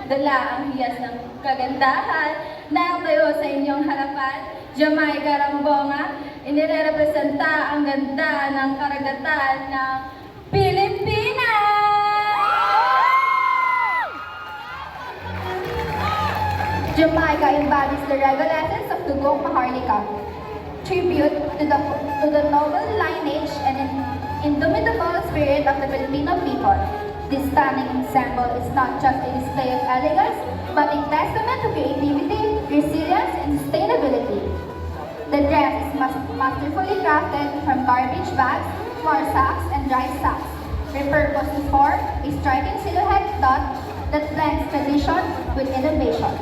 dala ang hiyas ng kagandahan na tayo sa inyong harapan. Jamaica Rambonga, inirepresenta ang ganda ng karagatan ng Pilipinas! Jamaica embodies the regal essence of Dugong Maharlika, tribute to the noble lineage and indomitable spirit of the Filipino people. This stunning ensemble is not just a display of elegance, but a testament to creativity, resilience, and sustainability. The dress is masterfully crafted from garbage bags, flour sacks, and dry sacks, repurposed to form a striking silhouette dot that blends tradition with innovation.